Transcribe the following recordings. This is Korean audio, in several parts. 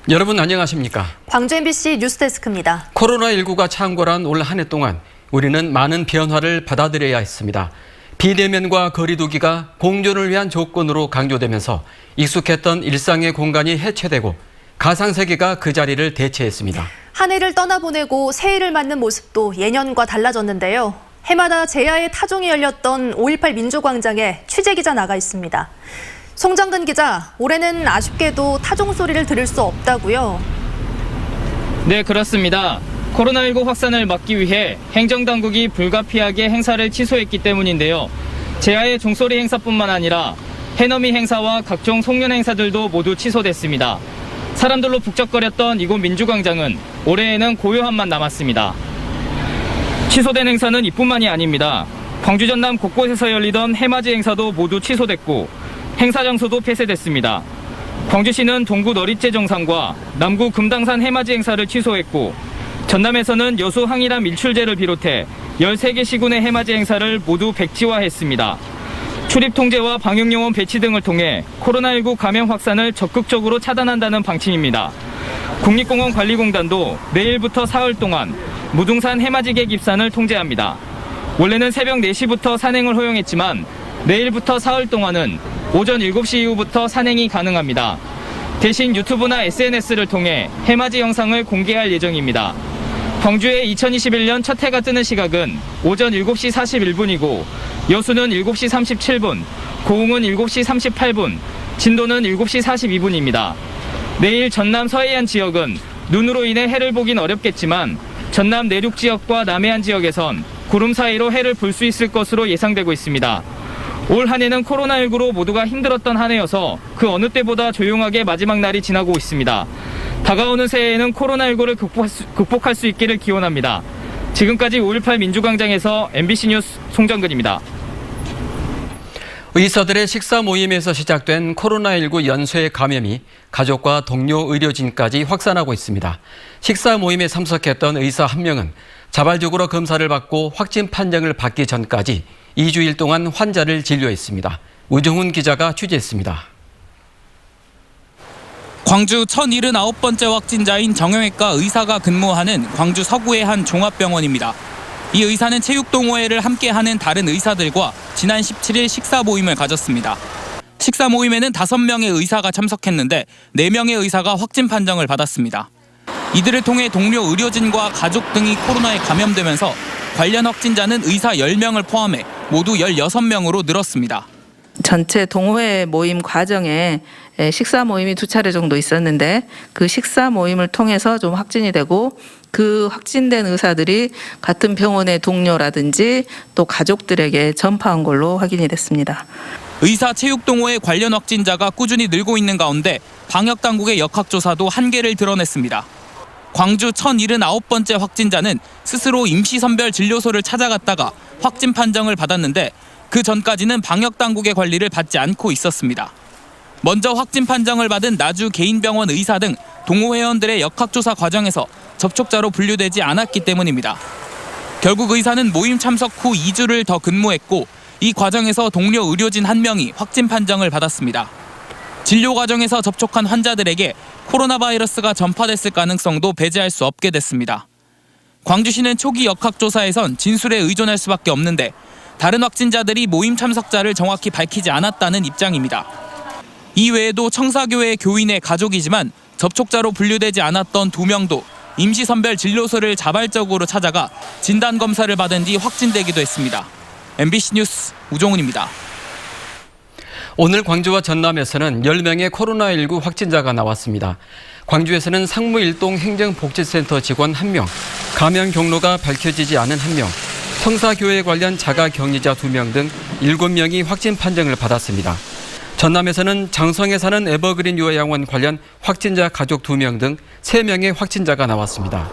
여러분 안녕하십니까? 광주 MBC 뉴스데스크입니다. 코로나19가 창궐한 올 한 해 동안 우리는 많은 변화를 받아들여야 했습니다. 비대면과 거리 두기가 공존을 위한 조건으로 강조되면서 익숙했던 일상의 공간이 해체되고 가상세계가 그 자리를 대체했습니다. 한 해를 떠나보내고 새해를 맞는 모습도 예년과 달라졌는데요. 해마다 제야의 타종이 열렸던 5.18 민주광장에 취재기자 나가 있습니다. 송정근 기자, 올해는 아쉽게도 타종 소리를 들을 수 없다고요? 네, 그렇습니다. 코로나19 확산을 막기 위해 행정당국이 불가피하게 행사를 취소했기 때문인데요. 제야의 종소리 행사뿐만 아니라 해넘이 행사와 각종 송년 행사들도 모두 취소됐습니다. 사람들로 북적거렸던 이곳 민주광장은 올해에는 고요함만 남았습니다. 취소된 행사는 이뿐만이 아닙니다. 광주 전남 곳곳에서 열리던 해맞이 행사도 모두 취소됐고 행사 장소도 폐쇄됐습니다. 광주시는 동구 너릿제 정상과 남구 금당산 해맞이 행사를 취소했고 전남에서는 여수 항일암 일출제를 비롯해 13개 시군의 해맞이 행사를 모두 백지화했습니다. 출입 통제와 방역요원 배치 등을 통해 코로나19 감염 확산을 적극적으로 차단한다는 방침입니다. 국립공원관리공단도 내일부터 사흘 동안 무등산 해맞이객 입산을 통제합니다. 원래는 새벽 4시부터 산행을 허용했지만 내일부터 사흘 동안은 오전 7시 이후부터 산행이 가능합니다. 대신 유튜브나 SNS를 통해 해맞이 영상을 공개할 예정입니다. 광주의 2021년 첫 해가 뜨는 시각은 오전 7시 41분이고 여수는 7시 37분, 고흥은 7시 38분, 진도는 7시 42분입니다. 내일 전남 서해안 지역은 눈으로 인해 해를 보긴 어렵겠지만 전남 내륙 지역과 남해안 지역에선 구름 사이로 해를 볼 수 있을 것으로 예상되고 있습니다. 올 한 해는 코로나19로 모두가 힘들었던 한 해여서 그 어느 때보다 조용하게 마지막 날이 지나고 있습니다. 다가오는 새해에는 코로나19를 극복할 수 있기를 기원합니다. 지금까지 5.18 민주광장에서 MBC 뉴스 송정근입니다. 의사들의 식사 모임에서 시작된 코로나19 연쇄 감염이 가족과 동료 의료진까지 확산하고 있습니다. 식사 모임에 참석했던 의사 한 명은 자발적으로 검사를 받고 확진 판정을 받기 전까지 2주일 동안 환자를 진료했습니다. 우정훈 기자가 취재했습니다. 광주 1079번째 확진자인 정형외과 의사가 근무하는 광주 서구의 한 종합병원입니다. 이 의사는 체육동호회를 함께하는 다른 의사들과 지난 17일 식사 모임을 가졌습니다. 식사 모임에는 5명의 의사가 참석했는데 4명의 의사가 확진 판정을 받았습니다. 이들을 통해 동료 의료진과 가족 등이 코로나에 감염되면서 관련 확진자는 의사 10명을 포함해 모두 16명으로 늘었습니다. 전체 동호회 모임 과정에 식사 모임이 2차례 정도 있었는데 그 식사 모임을 통해서 좀 확진이 되고 그 확진된 의사들이 같은 병원의 동료라든지 또 가족들에게 전파한 걸로 확인이 됐습니다. 의사 체육동호회 관련 확진자가 꾸준히 늘고 있는 가운데 방역당국의 역학조사도 한계를 드러냈습니다. 광주 1079번째 확진자는 스스로 임시선별진료소를 찾아갔다가 확진 판정을 받았는데 그 전까지는 방역당국의 관리를 받지 않고 있었습니다. 먼저 확진 판정을 받은 나주 개인병원 의사 등 동호회원들의 역학조사 과정에서 접촉자로 분류되지 않았기 때문입니다. 결국 의사는 모임 참석 후 2주를 더 근무했고 이 과정에서 동료 의료진 1명이 확진 판정을 받았습니다. 진료 과정에서 접촉한 환자들에게 코로나 바이러스가 전파됐을 가능성도 배제할 수 없게 됐습니다. 광주시는 초기 역학조사에선 진술에 의존할 수밖에 없는데 다른 확진자들이 모임 참석자를 정확히 밝히지 않았다는 입장입니다. 이 외에도 청사교회 교인의 가족이지만 접촉자로 분류되지 않았던 2명도 임시선별 진료소를 자발적으로 찾아가 진단검사를 받은 뒤 확진되기도 했습니다. MBC 뉴스 우종훈입니다. 오늘 광주와 전남에서는 10명의 코로나19 확진자가 나왔습니다. 광주에서는 상무일동 행정복지센터 직원 1명, 감염 경로가 밝혀지지 않은 1명, 청사교회 관련 자가격리자 2명 등 7명이 확진 판정을 받았습니다. 전남에서는 장성에 사는 에버그린 요양원 관련 확진자 가족 2명 등 3명의 확진자가 나왔습니다.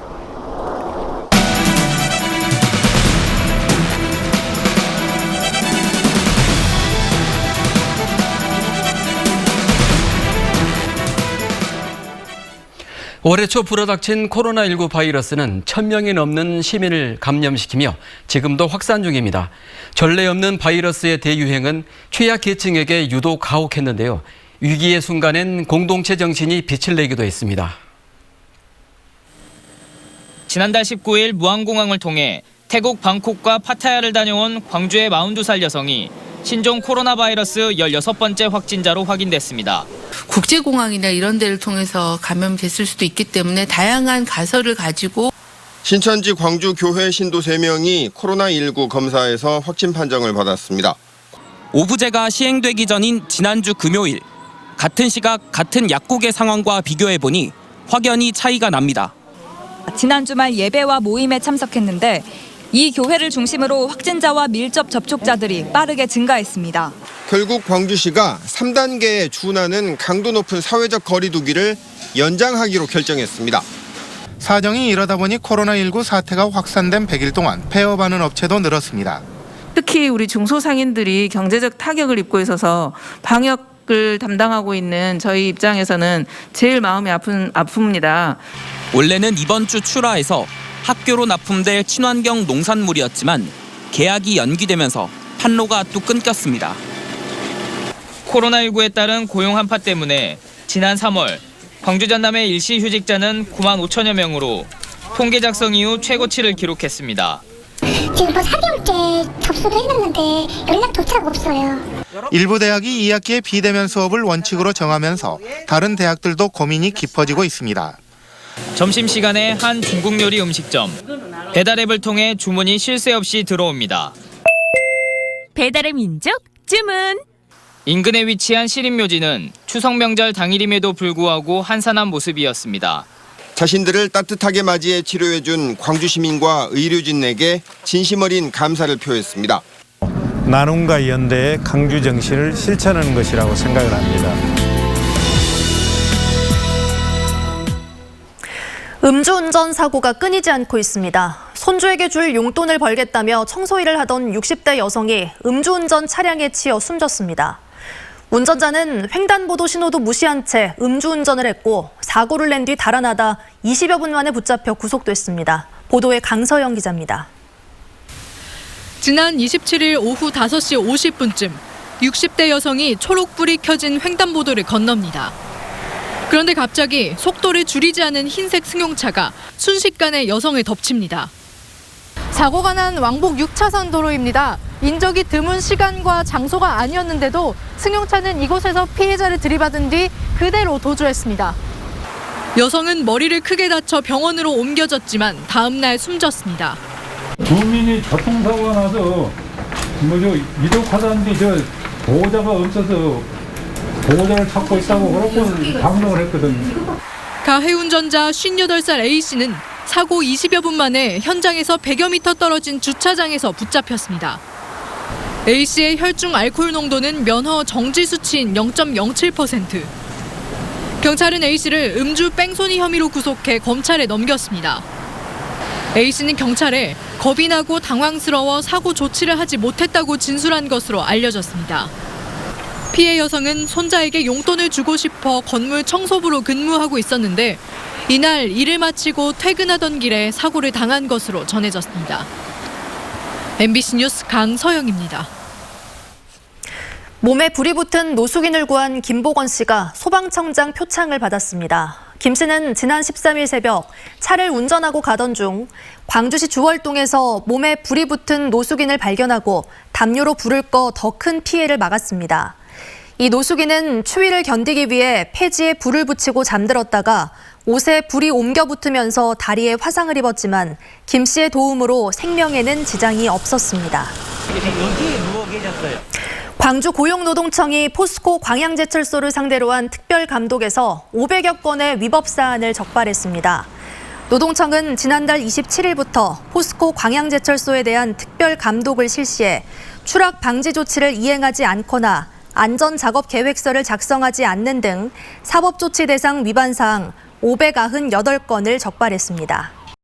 올해 초 불어닥친 코로나19 바이러스는 1000명이 넘는 시민을 감염시키며 지금도 확산 중입니다. 전례 없는 바이러스의 대유행은 취약계층에게 유독 가혹했는데요. 위기의 순간엔 공동체 정신이 빛을 내기도 했습니다. 지난달 19일 무안공항을 통해 태국 방콕과 파타야를 다녀온 광주의 42살 여성이 신종 코로나 바이러스 16번째 확진자로 확인됐습니다. 국제공항이나 이런 데를 통해서 감염됐을 수도 있기 때문에 다양한 가설을 가지고 신천지 광주 교회 신도 3명이 코로나19 검사에서 확진 판정을 받았습니다. 오부제가 시행되기 전인 지난주 금요일 같은 시각 같은 약국의 상황과 비교해보니 확연히 차이가 납니다. 지난 주말 예배와 모임에 참석했는데 이 교회를 중심으로 확진자와 밀접 접촉자들이 빠르게 증가했습니다. 결국 광주시가 3단계에 준하는 강도 높은 사회적 거리 두기를 연장하기로 결정했습니다. 사정이 이러다 보니 코로나19 사태가 확산된 100일 동안 폐업하는 업체도 늘었습니다. 특히 우리 중소상인들이 경제적 타격을 입고 있어서 방역을 담당하고 있는 저희 입장에서는 제일 마음이 아픕니다. 원래는 이번 주 출하에서 학교로 납품될 친환경 농산물이었지만 계약이 연기되면서 판로가 또 끊겼습니다. 코로나19에 따른 고용 한파 때문에 지난 3월 광주 전남의 일시 휴직자는 9만 5천여 명으로 통계 작성 이후 최고치를 기록했습니다. 지금 4개월째 접수도 했는데 연락조차 없어요. 일부 대학이 2학기에 비대면 수업을 원칙으로 정하면서 다른 대학들도 고민이 깊어지고 있습니다. 점심시간에 한 중국 요리 음식점. 배달앱을 통해 주문이 쉴 새 없이 들어옵니다. 배달의 민족 주문. 인근에 위치한 시립묘지는 추석 명절 당일임에도 불구하고 한산한 모습이었습니다. 자신들을 따뜻하게 맞이해 치료해준 광주 시민과 의료진에게 진심 어린 감사를 표했습니다. 나눔과 연대의 강주 정신을 실천하는 것이라고 생각을 합니다. 음주운전 사고가 끊이지 않고 있습니다. 손주에게 줄 용돈을 벌겠다며 청소 일을 하던 60대 여성이 음주운전 차량에 치여 숨졌습니다. 운전자는 횡단보도 신호도 무시한 채 음주운전을 했고 사고를 낸 뒤 달아나다 20여 분 만에 붙잡혀 구속됐습니다. 보도에 강서영 기자입니다. 지난 27일 오후 5시 50분쯤 60대 여성이 초록불이 켜진 횡단보도를 건넙니다. 그런데 갑자기 속도를 줄이지 않은 흰색 승용차가 순식간에 여성을 덮칩니다. 사고가 난 왕복 6차선 도로입니다. 인적이 드문 시간과 장소가 아니었는데도 승용차는 이곳에서 피해자를 들이받은 뒤 그대로 도주했습니다. 여성은 머리를 크게 다쳐 병원으로 옮겨졌지만 다음 날 숨졌습니다. 주민이 교통사고가 나서 이독하다는데 보호자가 없어서 보호자를 찾고 있다고 그렇게 방송을 했거든요. 가해 운전자 58살 A씨는 사고 20여 분 만에 현장에서 100여 미터 떨어진 주차장에서 붙잡혔습니다. A씨의 혈중 알코올 농도는 면허 정지 수치인 0.07%. 경찰은 A씨를 음주 뺑소니 혐의로 구속해 검찰에 넘겼습니다. A씨는 경찰에 겁이 나고 당황스러워 사고 조치를 하지 못했다고 진술한 것으로 알려졌습니다. 피해 여성은 손자에게 용돈을 주고 싶어 건물 청소부로 근무하고 있었는데 이날 일을 마치고 퇴근하던 길에 사고를 당한 것으로 전해졌습니다. MBC 뉴스 강서영입니다. 몸에 불이 붙은 노숙인을 구한 김보건 씨가 소방청장 표창을 받았습니다. 김 씨는 지난 13일 새벽 차를 운전하고 가던 중 광주시 주월동에서 몸에 불이 붙은 노숙인을 발견하고 담요로 불을 꺼 더 큰 피해를 막았습니다. 이 노숙인은 추위를 견디기 위해 폐지에 불을 붙이고 잠들었다가 옷에 불이 옮겨 붙으면서 다리에 화상을 입었지만 김 씨의 도움으로 생명에는 지장이 없었습니다. 광주 고용노동청이 포스코 광양제철소를 상대로 한 특별감독에서 500여 건의 위법 사안을 적발했습니다. 노동청은 지난달 27일부터 포스코 광양제철소에 대한 특별감독을 실시해 추락 방지 조치를 이행하지 않거나 안전작업계획서를 작성하지 않는 등 사법조치 대상 위반 사항 598건을 적발했습니다.